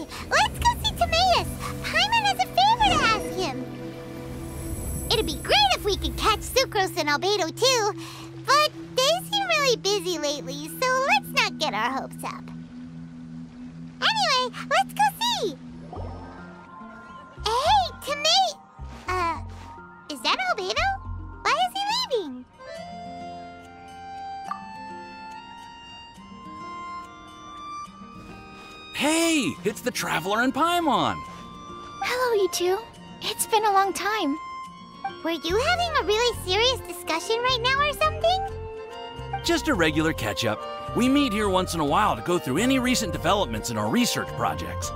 Hey, let's go see Timaeus. Paimon has a favor to ask him. It'd be great if we could catch Sucrose and Albedo too, but they seem really busy lately, so let's not get our hopes up. Anyway, let's go see. Hey, Timaeus. Is that Albedo? Why is he leaving? Hey, it's the Traveler and Paimon. Hello, you two. It's been a long time. Were you having a really serious discussion right now or something? Just a regular catch-up. We meet here once in a while to go through any recent developments in our research projects.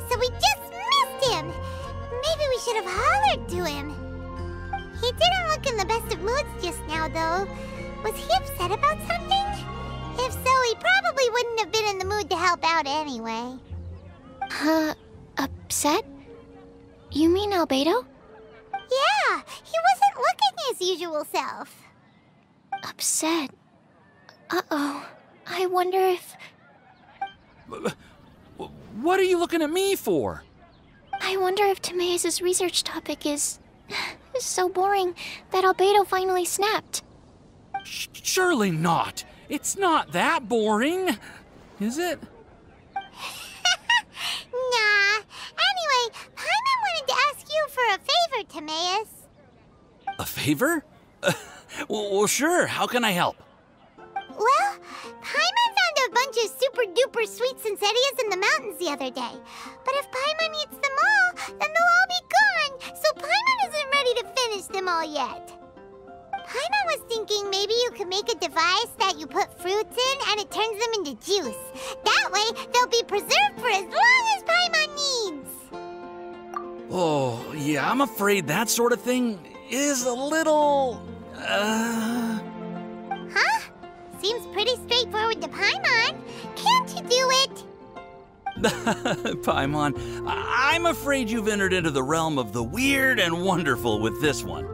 So we just missed him. Maybe we should have hollered to him. He didn't look in the best of moods just now, though. Was he upset about something? If so, he probably wouldn't have been in the mood to help out anyway. Upset? You mean Albedo? Yeah, he wasn't looking his usual self. Upset? Uh-oh. I wonder if... What are you looking at me for? I wonder if Timaeus' research topic is so boring that Albedo finally snapped. Surely not. It's not that boring, is it? Nah. Anyway, Paimon wanted to ask you for a favor, Timaeus. A favor? Well, sure. How can I help? Well, Paimon found a bunch of super-duper sweet Sincerias in the mountains the other day. But if Paimon eats them all, then they'll all be gone, so Paimon isn't ready to finish them all yet. Paimon was thinking maybe you could make a device that you put fruits in and it turns them into juice. That way, they'll be preserved for as long as Paimon needs. Oh, yeah, I'm afraid that sort of thing is a little... Huh? Seems pretty straightforward to Paimon. Can't you do it? Paimon, I'm afraid you've entered into the realm of the weird and wonderful with this one.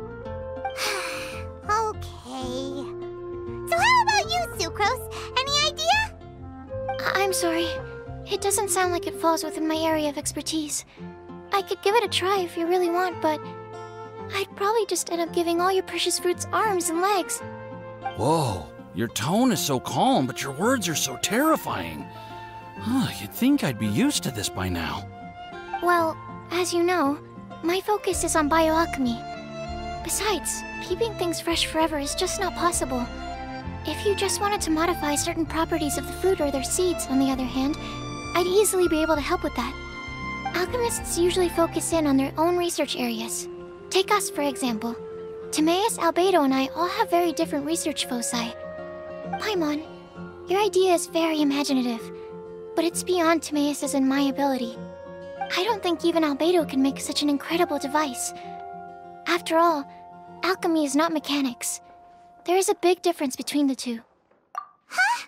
Okay. So how about you, Sucrose? Any idea? I'm sorry. It doesn't sound like it falls within my area of expertise. I could give it a try if you really want, but I'd probably just end up giving all your precious fruits arms and legs. Whoa, your tone is so calm, but your words are so terrifying. You'd think I'd be used to this by now. Well, as you know, my focus is on bioalchemy. Besides, keeping things fresh forever is just not possible. If you just wanted to modify certain properties of the fruit or their seeds, on the other hand, I'd easily be able to help with that. Alchemists usually focus in on their own research areas. Take us, for example. Timaeus, Albedo, and I all have very different research foci. Paimon, your idea is very imaginative, but it's beyond Timaeus' and my ability. I don't think even Albedo can make such an incredible device. After all, alchemy is not mechanics. There is a big difference between the two. Huh?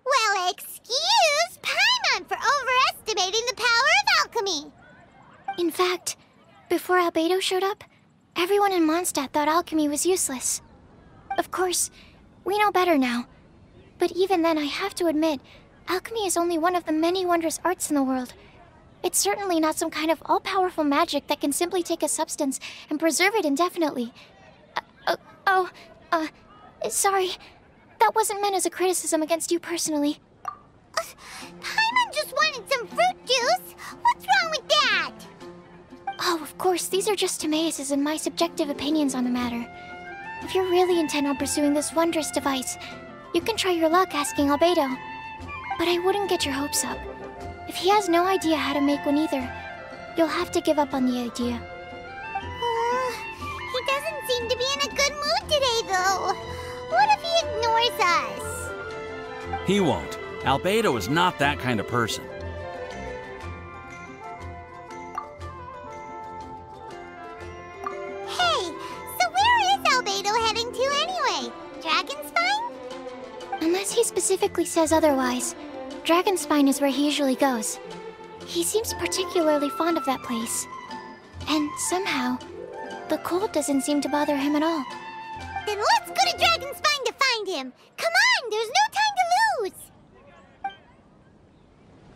Well, excuse Paimon for overestimating the power of alchemy. In fact, before Albedo showed up, everyone in Mondstadt thought alchemy was useless. Of course, we know better now. But even then, I have to admit, alchemy is only one of the many wondrous arts in the world. It's certainly not some kind of all-powerful magic that can simply take a substance and preserve it indefinitely. Sorry. That wasn't meant as a criticism against you personally. Paimon just wanted some fruit juice. What's wrong with that? Oh, of course, these are just Timaeus' and my subjective opinions on the matter. If you're really intent on pursuing this wondrous device, you can try your luck asking Albedo. But I wouldn't get your hopes up. If he has no idea how to make one either, you'll have to give up on the idea. He doesn't seem to be in a good mood today, though. What if he ignores us? He won't. Albedo is not that kind of person. Hey, so where is Albedo heading to anyway? Dragonspine? Unless he specifically says otherwise, Dragonspine is where he usually goes. He seems particularly fond of that place. And somehow, the cold doesn't seem to bother him at all. Then let's go to Dragonspine to find him! Come on, there's no time to lose!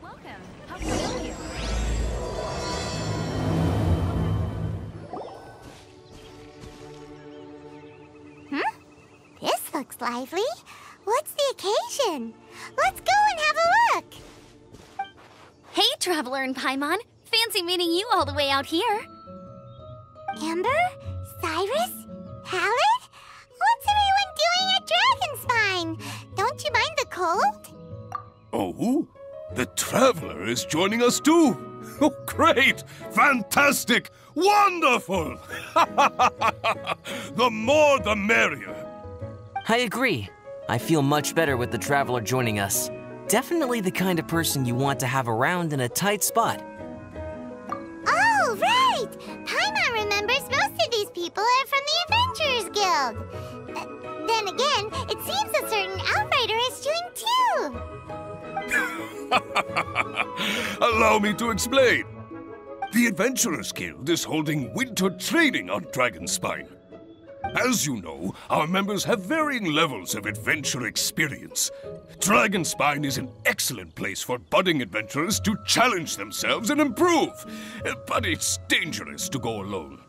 Welcome. Miss Lively. What's the occasion? Let's go and have a look. Hey, Traveler and Paimon. Fancy meeting you all the way out here. Amber? Cyrus? Halid? What's everyone doing at Dragonspine? Don't you mind the cold? Oh? The Traveler is joining us too! Oh, great! Fantastic! Wonderful! The more the merrier. I agree. I feel much better with the Traveler joining us. Definitely the kind of person you want to have around in a tight spot. Oh, right! Paimon remembers most of these people are from the Adventurers Guild. Then again, it seems a certain Outrider is doing too. Allow me to explain. The Adventurers Guild is holding winter training on Dragonspine. As you know, our members have varying levels of adventure experience. Dragonspine is an excellent place for budding adventurers to challenge themselves and improve, but it's dangerous to go alone.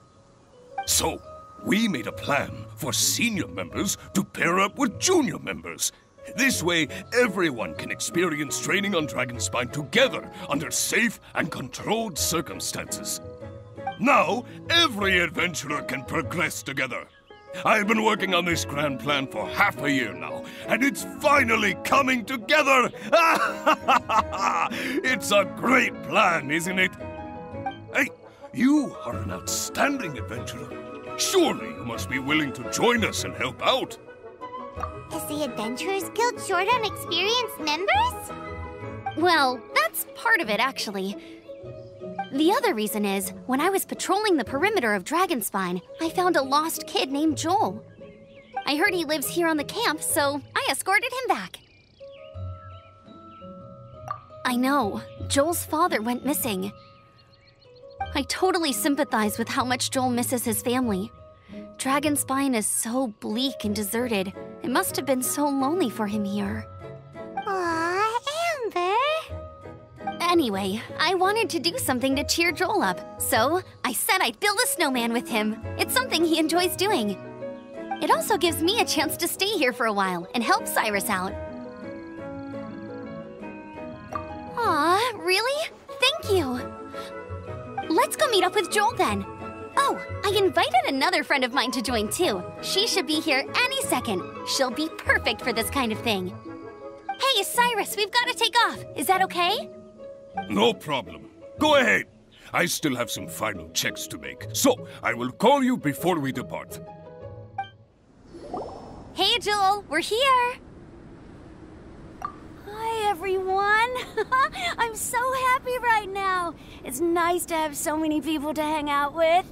So, we made a plan for senior members to pair up with junior members. This way, everyone can experience training on Dragonspine together under safe and controlled circumstances. Now, every adventurer can progress together. I've been working on this grand plan for half a year now, and it's finally coming together! It's a great plan, isn't it? Hey, you are an outstanding adventurer. Surely you must be willing to join us and help out. Is the Adventurers Guild short on experienced members? Well, that's part of it, actually. The other reason is, when I was patrolling the perimeter of Dragonspine, I found a lost kid named Joel. I heard he lives here on the camp, so I escorted him back. I know, Joel's father went missing. I totally sympathize with how much Joel misses his family. Dragonspine is so bleak and deserted. It must have been so lonely for him here. Aw, Amber. Anyway, I wanted to do something to cheer Joel up, so I said I'd build a snowman with him. It's something he enjoys doing. It also gives me a chance to stay here for a while and help Cyrus out. Aw, really? Thank you! Let's go meet up with Joel then. Oh, I invited another friend of mine to join too. She should be here any second. She'll be perfect for this kind of thing. Hey, Cyrus, we've got to take off. Is that okay? No problem. Go ahead. I still have some final checks to make, so I will call you before we depart. Hey, Joel, we're here. Hi, everyone. I'm so happy right now. It's nice to have so many people to hang out with.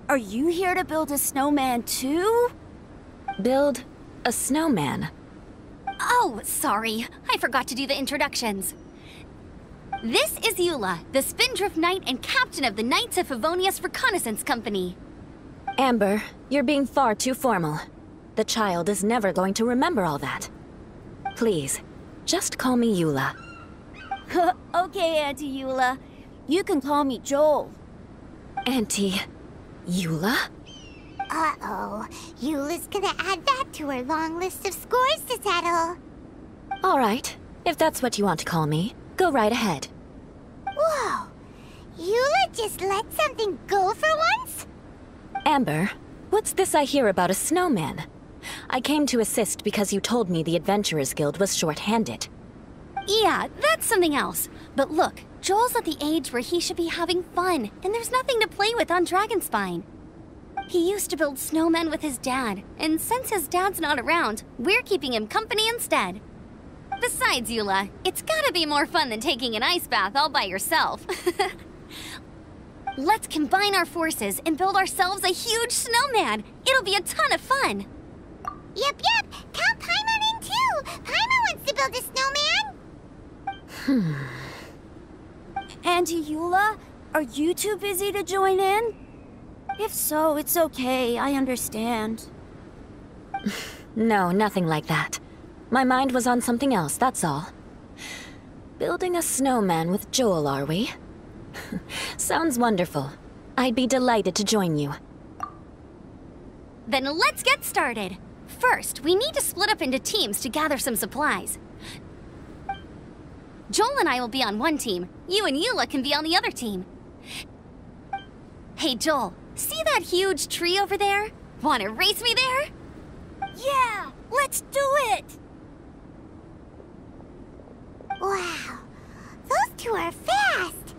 Are you here to build a snowman too? Build a snowman? Oh, sorry. I forgot to do the introductions. This is Eula, the Spindrift Knight and captain of the Knights of Favonius Reconnaissance Company. Amber, you're being far too formal. The child is never going to remember all that. Please, just call me Eula. Okay, Auntie Eula. You can call me Joel. Auntie Eula? Uh-oh. Eula's gonna add that to her long list of scores to settle. All right, if that's what you want to call me, go right ahead. Whoa! Eula just let something go for once? Amber, what's this I hear about a snowman? I came to assist because you told me the Adventurers Guild was short-handed. Yeah, that's something else. But look, Joel's at the age where he should be having fun, and there's nothing to play with on Dragonspine. He used to build snowmen with his dad, and since his dad's not around, we're keeping him company instead. Besides, Eula, it's gotta be more fun than taking an ice bath all by yourself. Let's combine our forces and build ourselves a huge snowman. It'll be a ton of fun. Yep. Count Paimon in too. Paimon wants to build a snowman. Auntie Eula, are you too busy to join in? If so, it's okay. I understand. No, nothing like that. My mind was on something else, that's all. Building a snowman with Joel, are we? Sounds wonderful. I'd be delighted to join you. Then let's get started. First, we need to split up into teams to gather some supplies. Joel and I will be on one team. You and Eula can be on the other team. Hey, Joel, see that huge tree over there? Wanna race me there? Yeah, let's do it! Wow, those two are fast.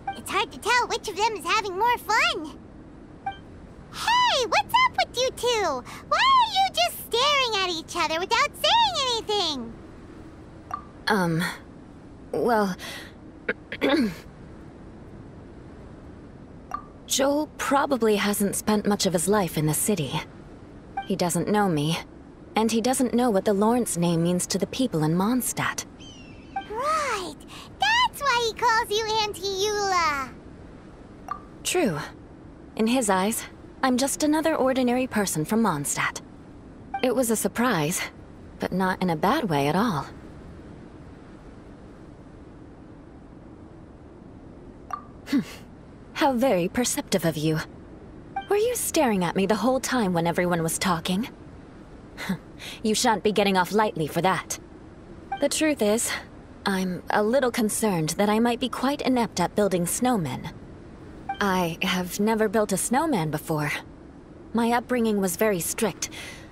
It's hard to tell which of them is having more fun. Hey, what's up with you two? Why are you just staring at each other without saying anything? Well... Joel probably hasn't spent much of his life in the city. He doesn't know me, and he doesn't know what the Lawrence name means to the people in Mondstadt. Right, that's why he calls you Auntie Eula. True. In his eyes, I'm just another ordinary person from Mondstadt. It was a surprise, but not in a bad way at all. How very perceptive of you. Were you staring at me the whole time when everyone was talking? You shan't be getting off lightly for that. The truth is, I'm a little concerned that I might be quite inept at building snowmen. I have never built a snowman before. My upbringing was very strict,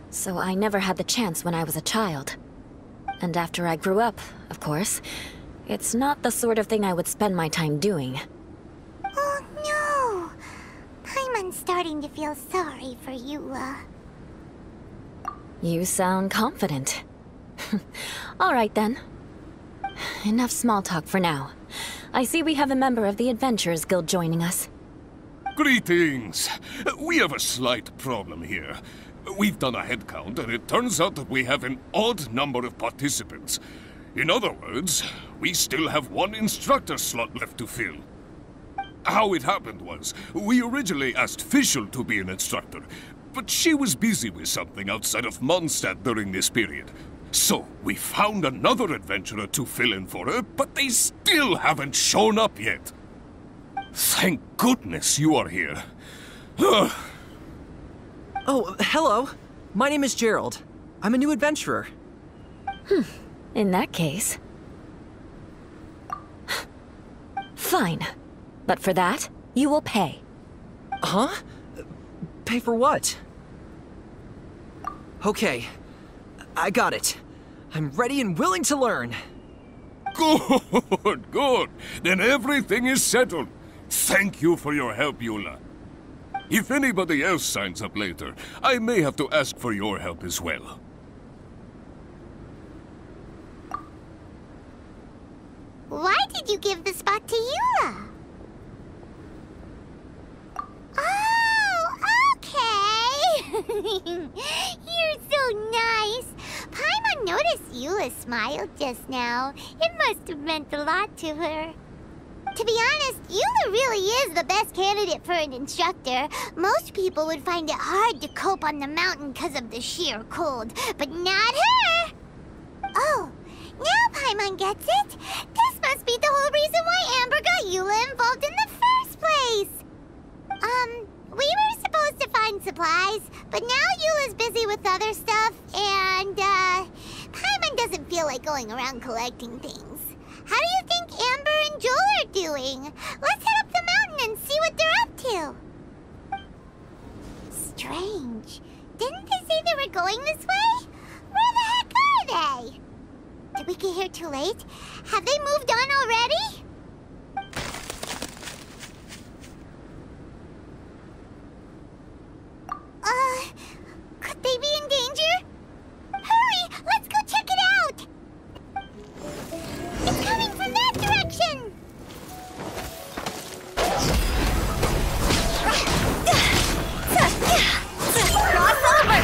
so I never had the chance when I was a child. And after I grew up, of course, it's not the sort of thing I would spend my time doing. Oh no! Paimon's starting to feel sorry for Eula. You sound confident. All right then. Enough small talk for now. I see we have a member of the Adventurers Guild joining us. Greetings. We have a slight problem here. We've done a head count, and it turns out that we have an odd number of participants. In other words, we still have one instructor slot left to fill. How it happened was, we originally asked Fischl to be an instructor, but she was busy with something outside of Mondstadt during this period. So, we found another adventurer to fill in for her, but they still haven't shown up yet. Thank goodness you are here. Oh, hello. My name is Gerald. I'm a new adventurer. In that case... Fine. But for that, you will pay. Huh? Pay for what? Okay. I got it. I'm ready and willing to learn. Good, good. Then everything is settled. Thank you for your help, Eula. If anybody else signs up later, I may have to ask for your help as well. Why did you give the spot to Eula? Oh, okay. You're so nice. Paimon noticed Eula smiled just now. It must have meant a lot to her. To be honest, Eula really is the best candidate for an instructor. Most people would find it hard to cope on the mountain because of the sheer cold, but not her! Oh, now Paimon gets it. This must be the whole reason why Amber got Eula involved in the first place. We were supposed to find supplies, but now Eula's busy with other stuff, and, Paimon doesn't feel like going around collecting things. How do you think Amber and Joel are doing? Let's head up the mountain and see what they're up to. Strange. Didn't they say they were going this way? Where the heck are they? Did we get here too late? Have they moved on already? Could they be in danger? Hurry! Let's go check it out! It's coming from that direction! Cross over!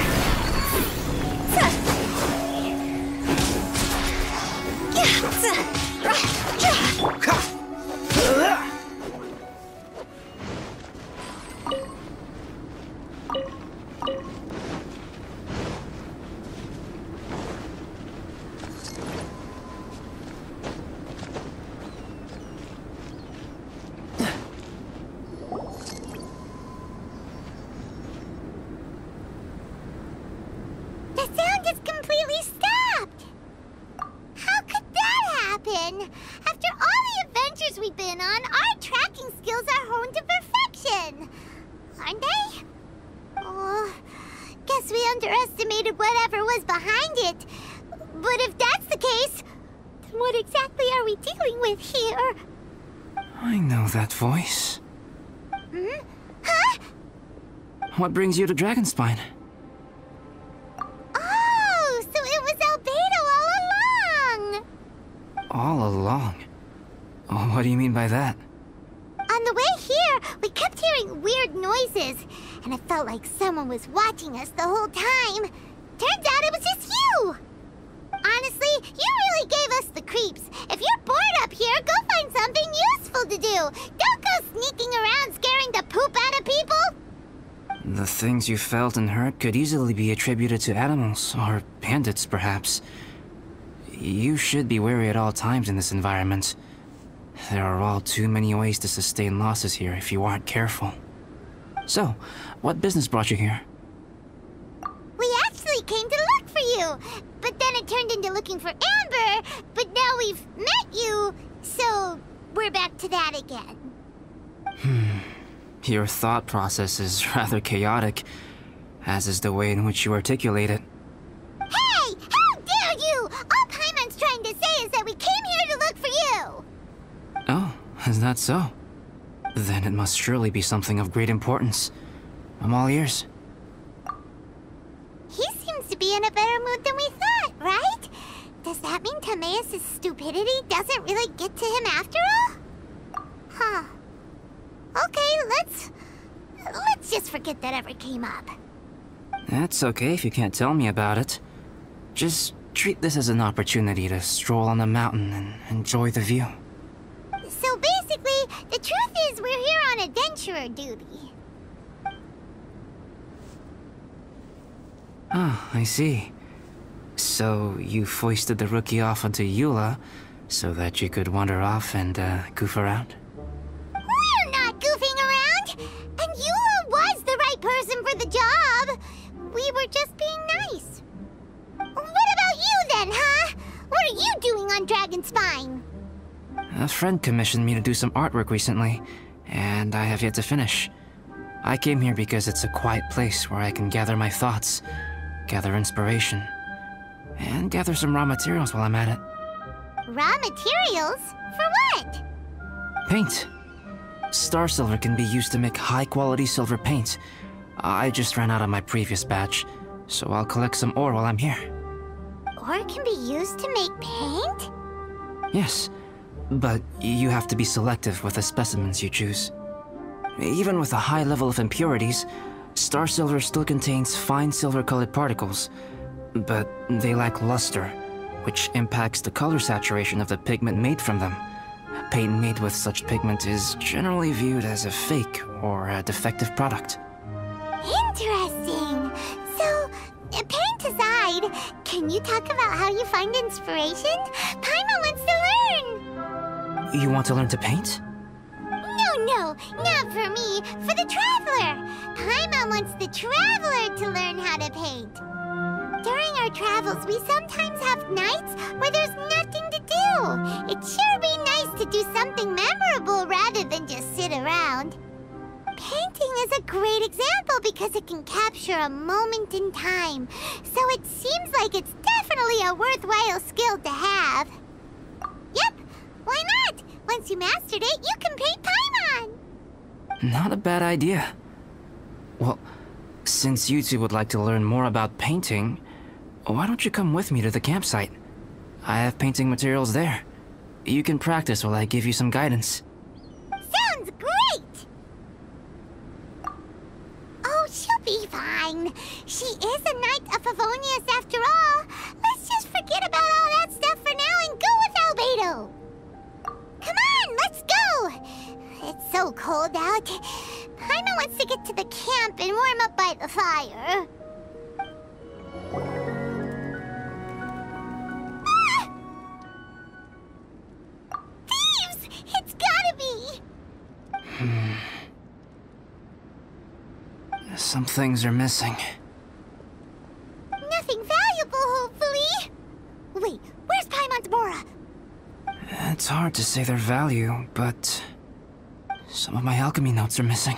was behind it. But if that's the case, then what exactly are we dealing with here? I know that voice. Hmm? Huh? What brings you to Dragonspine? Oh, so it was Albedo all along! All along? Oh, what do you mean by that? On the way here, we kept hearing weird noises, and it felt like someone was watching us the whole time. Turns out it was just you! Honestly, you really gave us the creeps. If you're bored up here, go find something useful to do. Don't go sneaking around scaring the poop out of people. The things you felt and heard could easily be attributed to animals, or bandits, perhaps. You should be wary at all times in this environment. There are all too many ways to sustain losses here if you aren't careful. So, what business brought you here? We actually came to look for you, but then it turned into looking for Amber, but now we've met you, so we're back to that again. Your thought process is rather chaotic, as is the way in which you articulate it. Hey! How dare you! All Paimon's trying to say is that we came here to look for you! Oh, is that so? Then it must surely be something of great importance. I'm all ears. He seems to be in a better mood than we thought, right? Does that mean Timaeus' stupidity doesn't really get to him after all? Huh. Okay, let's just forget that ever came up. That's okay if you can't tell me about it. Just treat this as an opportunity to stroll on the mountain and enjoy the view. So basically, the truth is we're here on adventurer duty. Ah, I see. So you foisted the rookie off onto Eula so that you could wander off and goof around? We're not goofing around! And Eula was the right person for the job! We were just being nice. What about you then, huh? What are you doing on Dragonspine? A friend commissioned me to do some artwork recently, and I have yet to finish. I came here because it's a quiet place where I can gather my thoughts, gather inspiration, and gather some raw materials while I'm at it. Raw materials? For what? Paint. Star silver can be used to make high-quality silver paint. I just ran out of my previous batch, so I'll collect some ore while I'm here. Ore can be used to make paint? Yes, but you have to be selective with the specimens you choose. Even with a high level of impurities, star silver still contains fine silver-colored particles, but they lack luster, which impacts the color saturation of the pigment made from them. Paint made with such pigment is generally viewed as a fake or a defective product. Interesting. So, paint aside, can you talk about how you find inspiration? Paimon wants to learn. You want to learn to paint? No, not for me. For the Traveler. Paimon wants the Traveler to learn how to paint. During our travels, we sometimes have nights where there's nothing to do. It'd sure be nice to do something memorable rather than just sit around. Painting is a great example because it can capture a moment in time. So it seems like it's definitely a worthwhile skill to have. Yep, why not? Once you mastered it, you can paint Paimon. Not a bad idea. Well, since you two would like to learn more about painting, why don't you come with me to the campsite? I have painting materials there. You can practice while I give you some guidance. Sounds great! Oh, she'll be fine. She is a Knight of Favonius after all. Let's just forget about all that stuff for now and go with Albedo. Come on, let's go! It's so cold out. Paimon wants to get to the camp and warm up by the fire. Ah! Thieves! It's gotta be! Some things are missing. Nothing valuable, hopefully. Wait, where's Paimon's Mora? It's hard to say their value, but some of my alchemy notes are missing.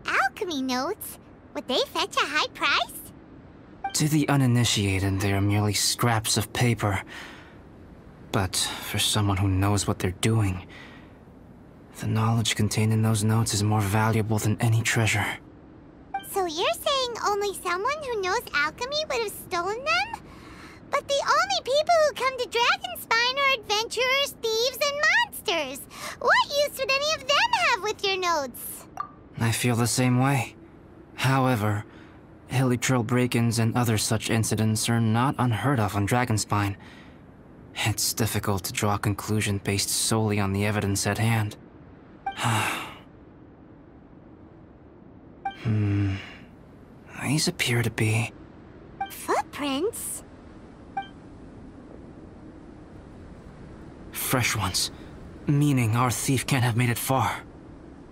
Alchemy notes? Would they fetch a high price? To the uninitiated, they are merely scraps of paper. But for someone who knows what they're doing, the knowledge contained in those notes is more valuable than any treasure. So you're saying only someone who knows alchemy would have stolen them? But the only people who come to Dragonspine are adventurers, thieves, and monsters. What use would any of them have with your notes? I feel the same way. However, hilly trail break-ins and other such incidents are not unheard of on Dragonspine. It's difficult to draw a conclusion based solely on the evidence at hand. These appear to be... Footprints? fresh ones. Meaning our thief can't have made it far.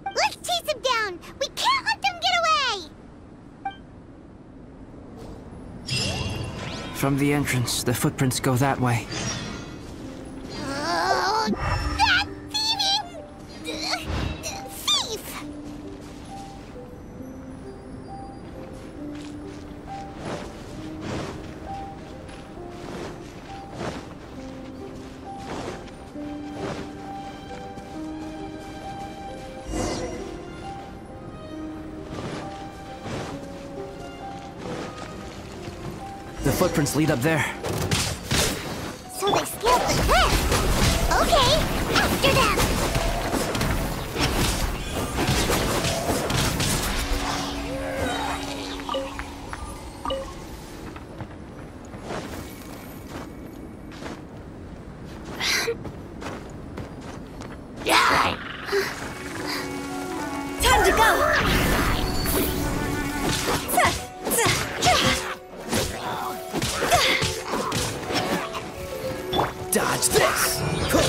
Let's chase him down! We can't let them get away! From the entrance, the footprints go that way. Oh, that thieving... thief! The footprints lead up there. So they scaled the cliff! Okay, after them! Time to go! Dodge this! Quit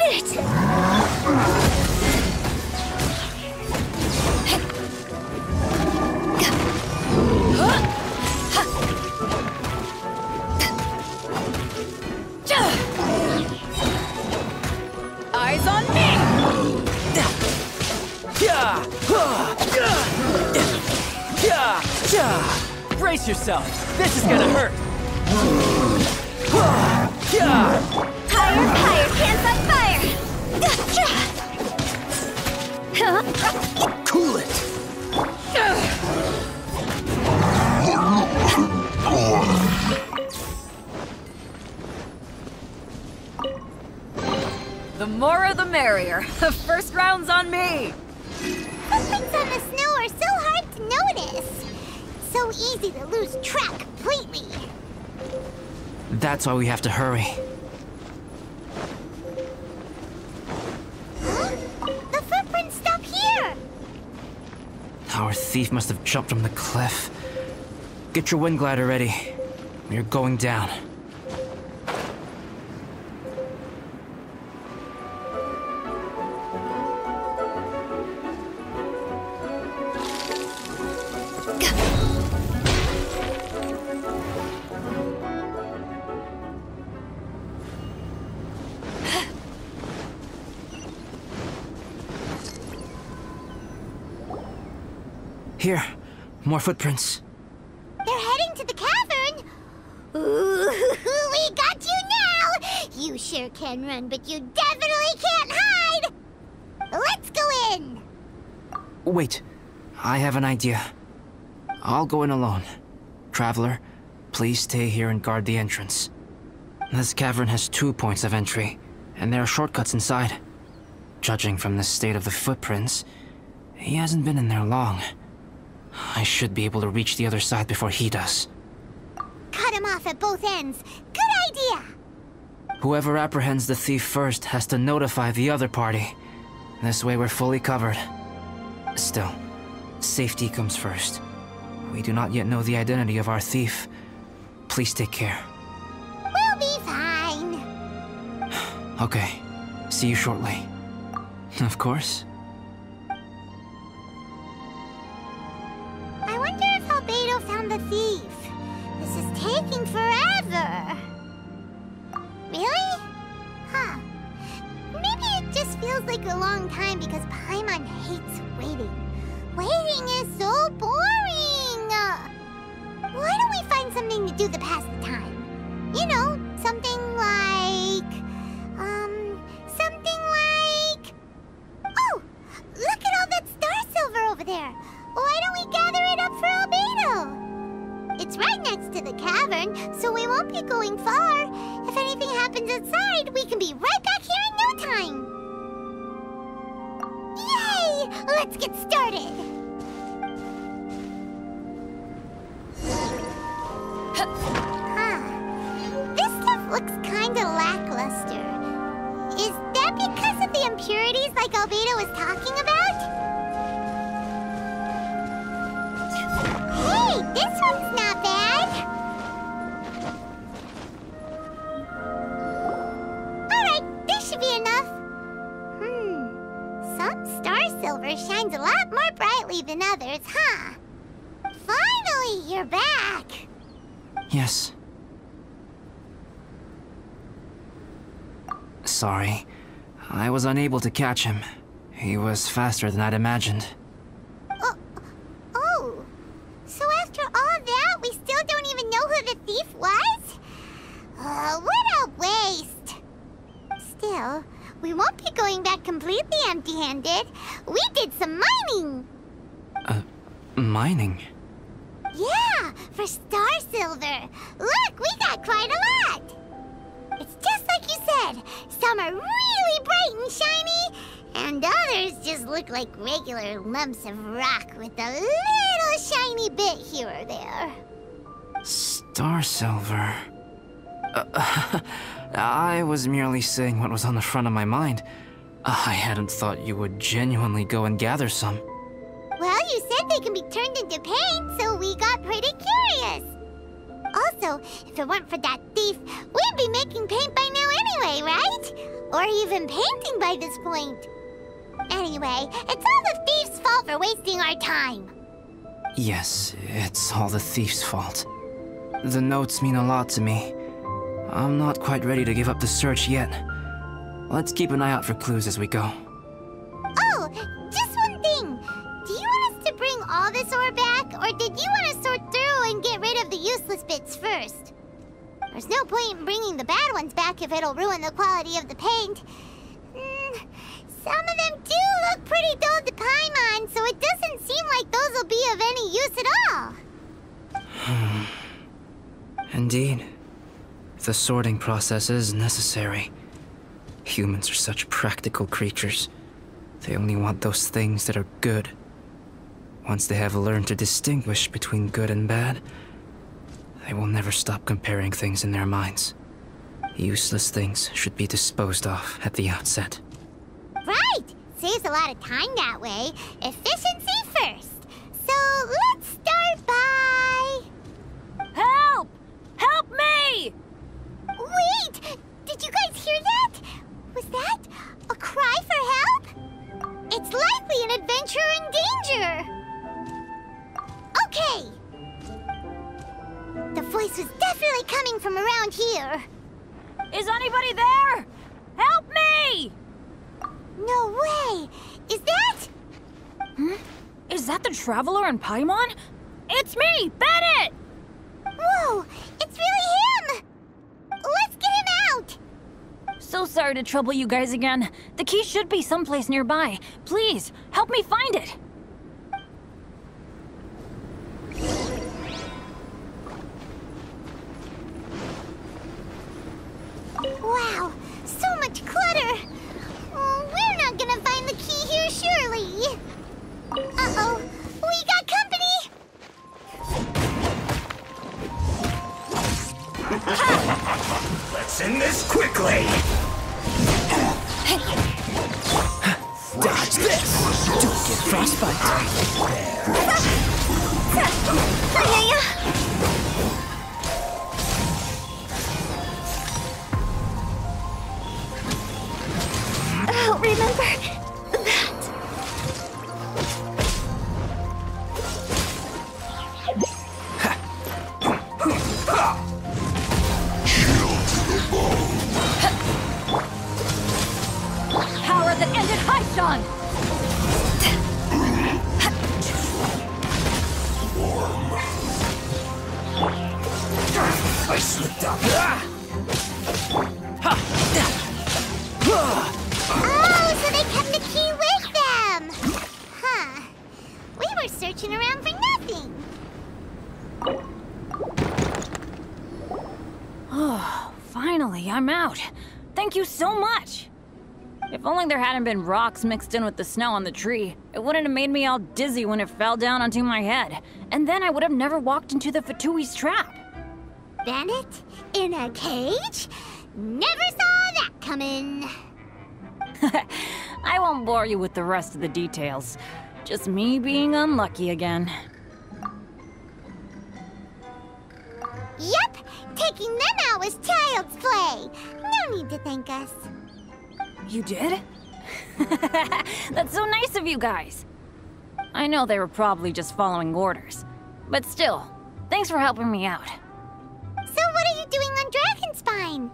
it! Eyes on me! Brace yourself! This is gonna hurt! Higher, higher, hands on fire! Cool it! The more the merrier. First round's on me! Footprints on the snow are so hard to notice. So easy to lose track completely. That's why we have to hurry. Huh? The footprints stop here! Our thief must have jumped from the cliff. Get your wind glider ready. We're going down. Here, more footprints. They're heading to the cavern! Ooh, we got you now! You sure can run, but you definitely can't hide! Let's go in! Wait, I have an idea. I'll go in alone. Traveler, please stay here and guard the entrance. This cavern has 2 points of entry, and there are shortcuts inside. Judging from the state of the footprints, he hasn't been in there long. I should be able to reach the other side before he does. Cut him off at both ends. Good idea! Whoever apprehends the thief first has to notify the other party. This way we're fully covered. Still, safety comes first. We do not yet know the identity of our thief, Please take care. We'll be fine. Okay. See you shortly. Of course. I wonder if Albedo found the thief. This is taking forever. Really? Huh. Maybe it just feels like a long time because Paimon hates waiting. Waiting is so boring. Why don't we find something to do to pass the time? You know, something like... Oh! Look at all that star silver over there! Why don't we gather it up for Albedo? It's right next to the cavern, so we won't be going far. If anything happens outside, we can be right back here in no time. Yay! Let's get started! This stuff looks kinda lackluster. Is that because of the impurities like Albedo was talking about? Hey, this one's not bad! Alright, this should be enough. Some star silver shines a lot more brightly than others, huh? Finally, you're back! Yes. Sorry. I was unable to catch him. He was faster than I'd imagined. Oh. So after all that, we still don't even know who the thief was? What a waste. Still, we won't be going back completely empty-handed. We did some mining. Mining? Yeah, for star silver. Look, we got quite a lot. It's just like you said. Some are really bright and shiny, and others just look like regular lumps of rock with a little shiny bit here or there. Star silver. I was merely saying what was on the front of my mind. I hadn't thought you would genuinely go and gather some. Well, you said they can be turned into paint, so we got pretty curious. Also, if it weren't for that thief, we'd be making paint by now anyway, right? Or even painting by this point. Anyway, it's all the thief's fault for wasting our time. Yes, it's all the thief's fault. The notes mean a lot to me. I'm not quite ready to give up the search yet. Let's keep an eye out for clues as we go. Oh, just one thing. Do you want us to bring all this ore back, or did you want to sort through and get rid of the useless bits first? There's no point in bringing the bad ones back if it'll ruin the quality of the paint. Some of them do look pretty dull to Paimon, so it doesn't seem like those will be of any use at all. Indeed. The sorting process is necessary. Humans are such practical creatures. They only want those things that are good. Once they have learned to distinguish between good and bad, they will never stop comparing things in their minds. Useless things should be disposed of at the outset. Right! Saves a lot of time that way. Efficiency first. So let's start by... Help! Help me! Wait! Did you guys hear that? Was that a cry for help? It's likely an adventurer in danger. Okay. The voice was definitely coming from around here. Is anybody there? Help me! No way! Is that... Is that the Traveler in Paimon? It's me, Bennett! Whoa! It's really him! Let's get him out! So sorry to trouble you guys again. The key should be someplace nearby. Please, help me find it. Wow, so much clutter! Oh, we're not gonna find the key here, surely! Uh-oh, we got company! Let's end this quickly! Dodge this! Don't get frostbite! don't remember that. Power that ended Haishan! I slipped up. Oh, so they kept the key with them! Huh. We were searching around for nothing. Oh, finally, I'm out. Thank you so much. If only there hadn't been rocks mixed in with the snow on the tree, it wouldn't have made me all dizzy when it fell down onto my head. And then I would have never walked into the Fatui's trap. Bennett? In a cage? Never saw that coming. I won't bore you with the rest of the details. Just me being unlucky again. Yep, taking them out was child's play. No need to thank us. You did? That's so nice of you guys. I know they were probably just following orders. But still, thanks for helping me out. So what are you doing on Dragonspine?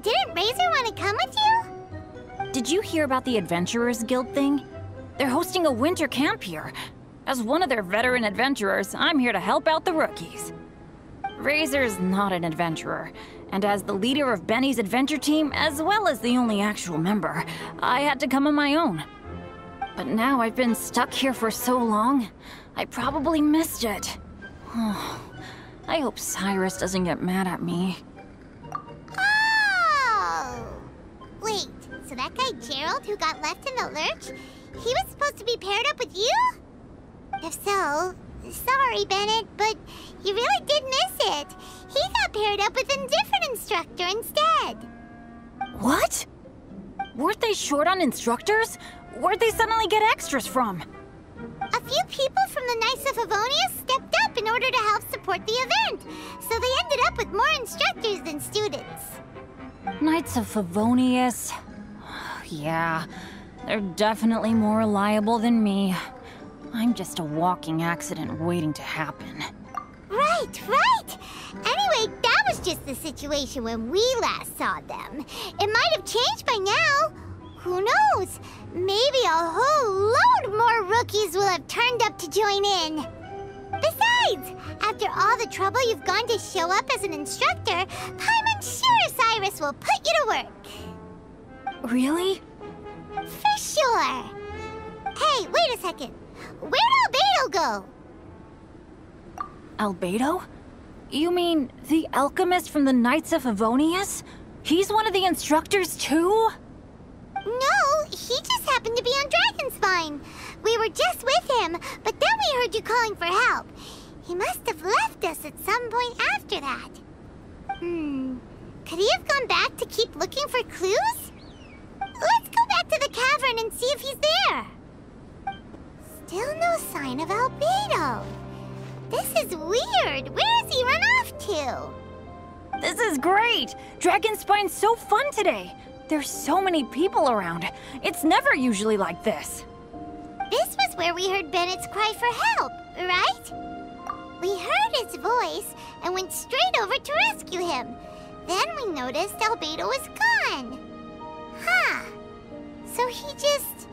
Didn't Razor want to come with you? Did you hear about the Adventurers Guild thing? They're hosting a winter camp here. As one of their veteran adventurers, I'm here to help out the rookies. Razor's not an adventurer, and as the leader of Benny's adventure team, as well as the only actual member, I had to come on my own. But now I've been stuck here for so long, I probably missed it. I hope Cyrus doesn't get mad at me. Oh! Wait, so that guy Gerald who got left in the lurch, he was supposed to be paired up with you? If so, sorry, Bennett, but you really did miss it. He got paired up with a different instructor instead. What? Weren't they short on instructors? Where'd they suddenly get extras from? A few people from the Knights of Favonius stepped up in order to help support the event, so they ended up with more instructors than students. Knights of Favonius? Yeah, they're definitely more reliable than me. I'm just a walking accident waiting to happen. Right, right! Anyway, that was just the situation when we last saw them. It might have changed by now. Who knows? Maybe a whole load more rookies will have turned up to join in. Besides, after all the trouble you've gone to show up as an instructor, Paimon's sure Cyrus will put you to work. Really? For sure. Hey, wait a second. Where'd Albedo go? Albedo? You mean the alchemist from the Knights of Favonius? He's one of the instructors too? No, he just happened to be on Dragonspine. We were just with him, but then we heard you calling for help. He must have left us at some point after that. Could he have gone back to keep looking for clues? Let's go back to the cavern and see if he's there. Still no sign of Albedo. This is weird. Where has he run off to? This is great! Dragonspine's so fun today! There's so many people around. It's never usually like this. This was where we heard Bennett's cry for help, right? We heard his voice and went straight over to rescue him. Then we noticed Albedo was gone. Huh. So he just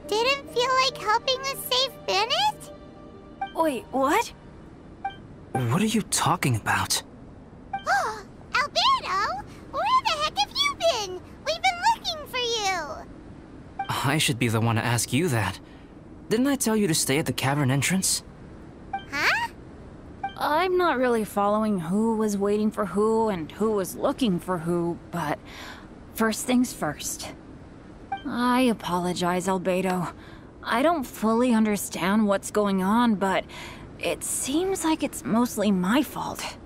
didn't feel like helping us save Bennett? Wait, what? What are you talking about? Oh, Albedo! Where the heck have you been? We've been looking for you! I should be the one to ask you that. Didn't I tell you to stay at the cavern entrance? Huh? I'm not really following who was waiting for who and who was looking for who, but first things first. I apologize, Albedo. I don't fully understand what's going on, but it seems like it's mostly my fault.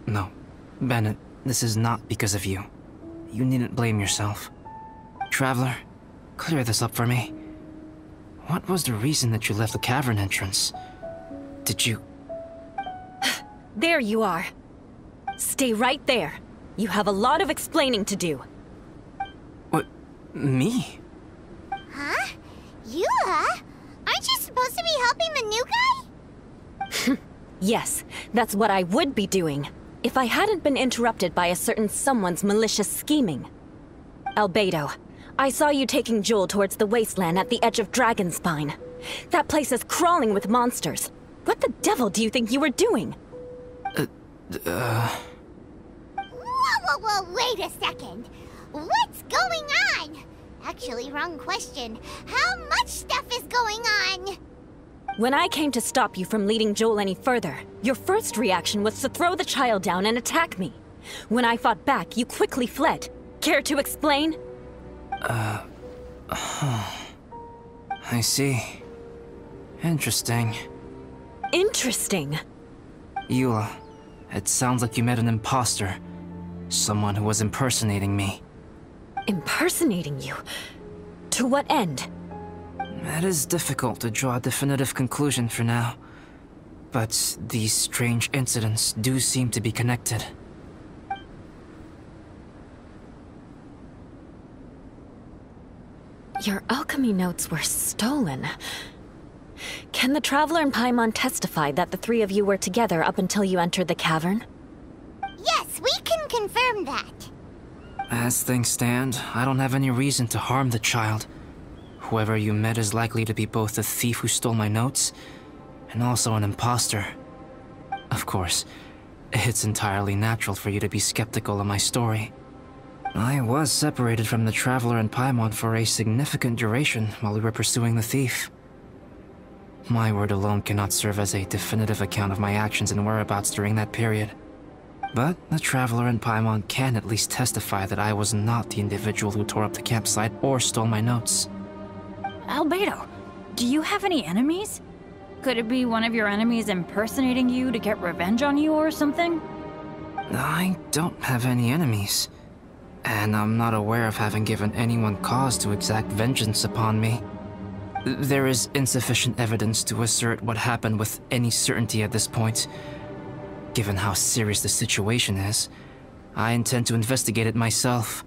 No. Bennett, this is not because of you. You needn't blame yourself. Traveler, clear this up for me. What was the reason that you left the cavern entrance? Did you... There you are. Stay right there. You have a lot of explaining to do. What? Me? Yes, that's what I would be doing, if I hadn't been interrupted by a certain someone's malicious scheming. Albedo, I saw you taking Jewel towards the wasteland at the edge of Dragonspine. That place is crawling with monsters. What the devil do you think you were doing? Whoa, wait a second. What's going on? Actually, wrong question. How much stuff is going on? When I came to stop you from leading Joel any further, your first reaction was to throw the child down and attack me. When I fought back, you quickly fled. Care to explain? I see. Interesting. Interesting? Eula, it sounds like you met an imposter. Someone who was impersonating me. Impersonating you? To what end? It is difficult to draw a definitive conclusion for now. But these strange incidents do seem to be connected. Your alchemy notes were stolen. Can the Traveler and Paimon testify that the three of you were together up until you entered the cavern? Yes, we can confirm that. As things stand, I don't have any reason to harm the child. Whoever you met is likely to be both the thief who stole my notes, and also an imposter. Of course, it's entirely natural for you to be skeptical of my story. I was separated from the Traveler and Paimon for a significant duration while we were pursuing the thief. My word alone cannot serve as a definitive account of my actions and whereabouts during that period. But the Traveler and Paimon can at least testify that I was not the individual who tore up the campsite or stole my notes. Albedo, do you have any enemies? Could it be one of your enemies impersonating you to get revenge on you or something? I don't have any enemies. And I'm not aware of having given anyone cause to exact vengeance upon me. There is insufficient evidence to assert what happened with any certainty at this point. Given how serious the situation is, I intend to investigate it myself,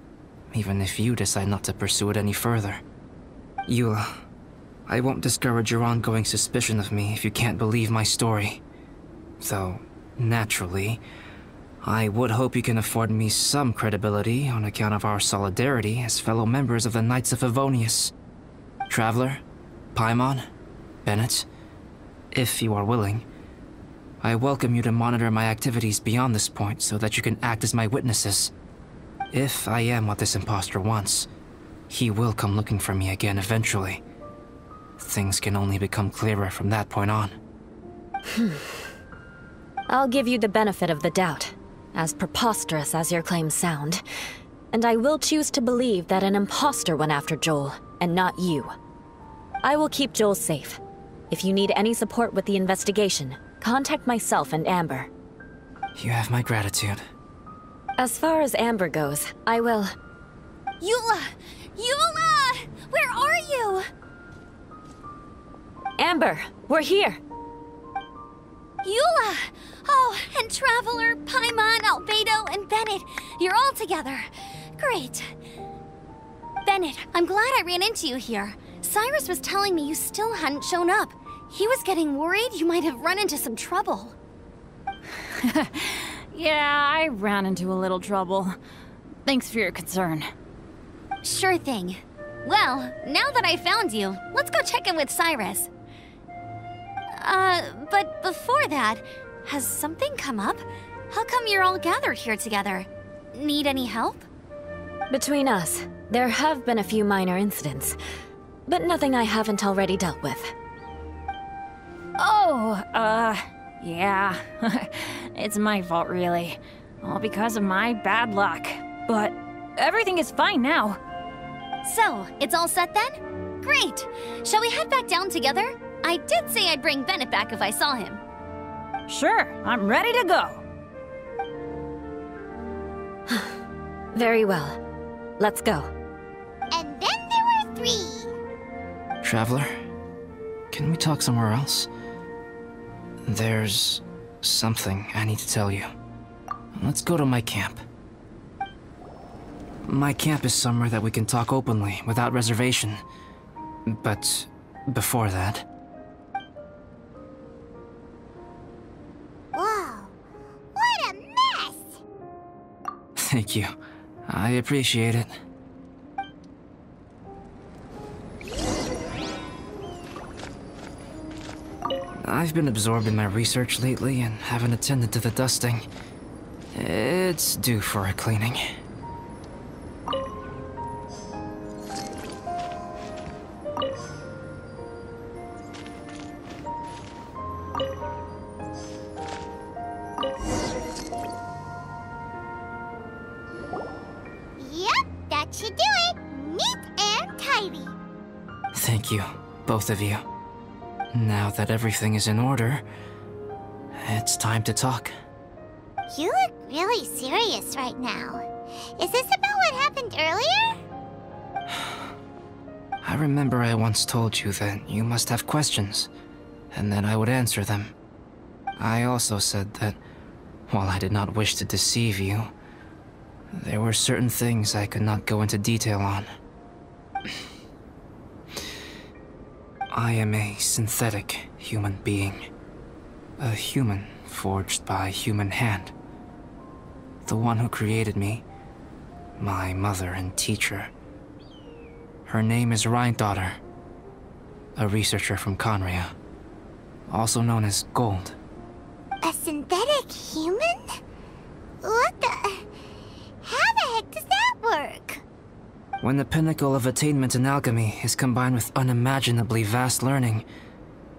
even if you decide not to pursue it any further. Eula, I won't discourage your ongoing suspicion of me if you can't believe my story. Though, naturally, I would hope you can afford me some credibility on account of our solidarity as fellow members of the Knights of Favonius. Traveler, Paimon, Bennett, if you are willing, I welcome you to monitor my activities beyond this point so that you can act as my witnesses. If I am what this imposter wants, he will come looking for me again eventually. Things can only become clearer from that point on. I'll give you the benefit of the doubt, as preposterous as your claims sound. And I will choose to believe that an imposter went after Joel, and not you. I will keep Joel safe. If you need any support with the investigation, contact myself and Amber. You have my gratitude. As far as Amber goes, I will... Eula! Eula! Where are you? Amber, we're here! Eula! Oh, and Traveler, Paimon, Albedo, and Bennett. You're all together. Great. Bennett, I'm glad I ran into you here. Cyrus was telling me you still hadn't shown up. He was getting worried you might have run into some trouble. Yeah, I ran into a little trouble. Thanks for your concern. Sure thing. Well, now that I found you, let's go check in with Cyrus. But before that, has something come up? How come you're all gathered here together? Need any help? Between us, there have been a few minor incidents, but nothing I haven't already dealt with. Oh, yeah. It's my fault, really. All because of my bad luck. But everything is fine now. So, it's all set then? Great! Shall we head back down together? I did say I'd bring Bennett back if I saw him. Sure, I'm ready to go. Very well. Let's go. And then there were 3. Traveler, can we talk somewhere else? There's something I need to tell you. Let's go to my camp. My camp is somewhere that we can talk openly, without reservation. But before that... Thank you. I appreciate it. I've been absorbed in my research lately and haven't attended to the dusting. It's due for a cleaning. Yep, that should do it. Neat and tidy. Thank you, both of you. Now that everything is in order, it's time to talk. You look really serious right now. Is this about what happened earlier? I remember I once told you that you must have questions, and that I would answer them. I also said that, while I did not wish to deceive you, there were certain things I could not go into detail on. I am a synthetic human being. A human forged by human hand. The one who created me, my mother and teacher. Her name is Rhine-daughter, a researcher from Conria, also known as Gold. A synthetic human? What the... How the heck does that work? When the pinnacle of attainment in alchemy is combined with unimaginably vast learning,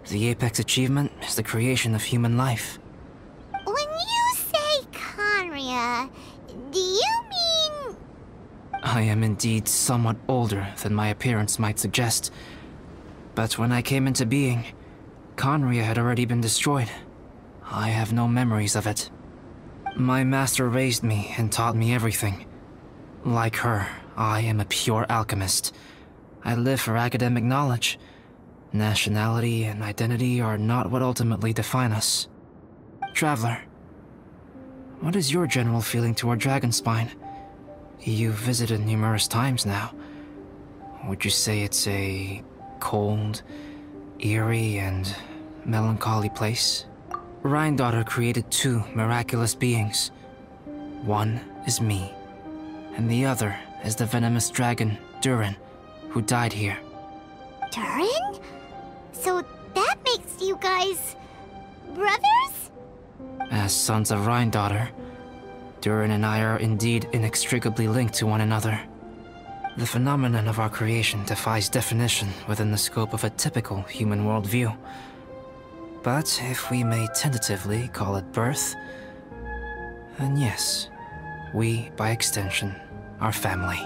the apex achievement is the creation of human life. When you say Conria, do you mean... I am indeed somewhat older than my appearance might suggest. But when I came into being, Conria had already been destroyed. I have no memories of it. My master raised me and taught me everything. Like her, I am a pure alchemist. I live for academic knowledge. Nationality and identity are not what ultimately define us. Traveler, what is your general feeling toward Dragonspine? You've visited numerous times now. Would you say it's a cold, eerie, and melancholy place? Rhine-daughter created two miraculous beings. One is me, and the other is the venomous dragon, Durin, who died here. Durin? So that makes you guys... brothers? As sons of Rhine-daughter, Durin and I are indeed inextricably linked to one another. The phenomenon of our creation defies definition within the scope of a typical human worldview. But if we may tentatively call it birth, then yes, we, by extension, are family.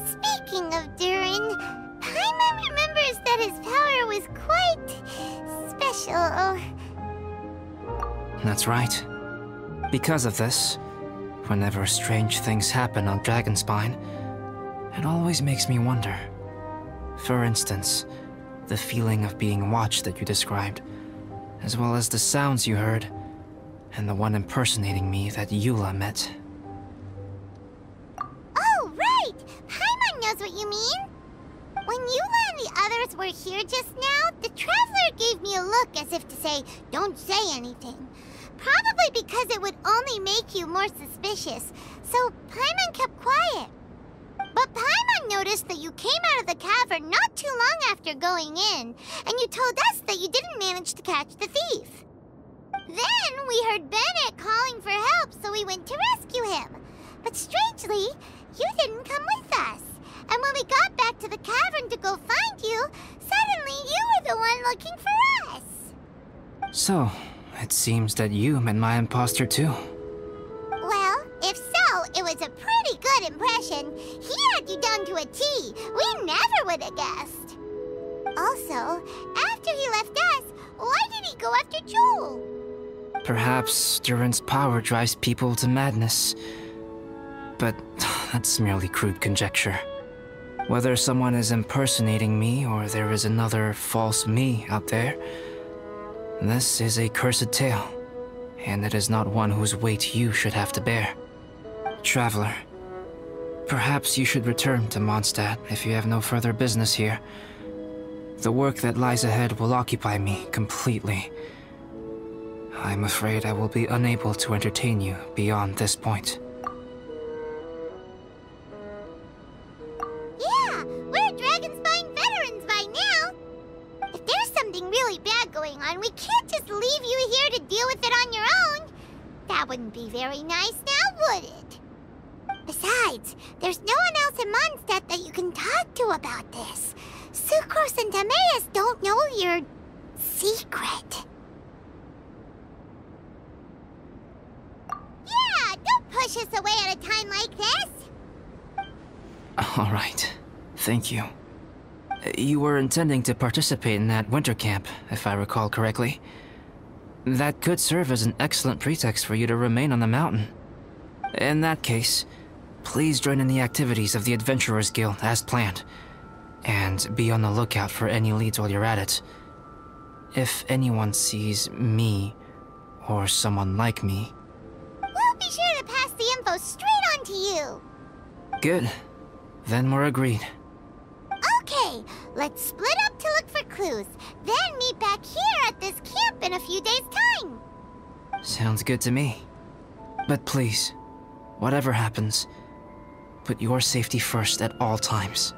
Speaking of Durin, Paimon remembers that his power was quite... special. That's right. Because of this, whenever strange things happen on Dragonspine, it always makes me wonder. For instance, the feeling of being watched that you described, as well as the sounds you heard, and the one impersonating me that Eula met. Oh, right! Paimon knows what you mean! When Eula and the others were here just now, the Traveler gave me a look as if to say, don't say anything. Probably because it would only make you more suspicious, so Paimon kept quiet. But Paimon noticed that you came out of the cavern not too long after going in, and you told us that you didn't manage to catch the thief. Then we heard Bennett calling for help, so we went to rescue him. But strangely, you didn't come with us. And when we got back to the cavern to go find you, suddenly you were the one looking for us. So, it seems that you met my imposter too. Well, if so, it was a pretty good impression. He had you down to a T. We never would have guessed. Also, after he left us, why did he go after Joel? Perhaps Durin's power drives people to madness. But that's merely crude conjecture. Whether someone is impersonating me or there is another false me out there, this is a cursed tale, and it is not one whose weight you should have to bear. Traveler, perhaps you should return to Mondstadt if you have no further business here. The work that lies ahead will occupy me completely. I'm afraid I will be unable to entertain you beyond this point. Yeah, we're Dragonspine veterans by now. If there's something really bad going on, we can't just leave you here to deal with it on your own. That wouldn't be very nice now, would it? Besides, there's no one else in Mondstadt that you can talk to about this. Sucrose and Timaeus don't know your secret. Yeah, don't push us away at a time like this. All right. Thank you. You were intending to participate in that winter camp, if I recall correctly. That could serve as an excellent pretext for you to remain on the mountain. In that case, please join in the activities of the Adventurers Guild as planned, and be on the lookout for any leads while you're at it. If anyone sees me, or someone like me... We'll be sure to pass the info straight on to you. Good. Then we're agreed. Okay, let's split up to look for clues, then meet back here at this camp in a few days' time. Sounds good to me. But please, whatever happens, put your safety first at all times.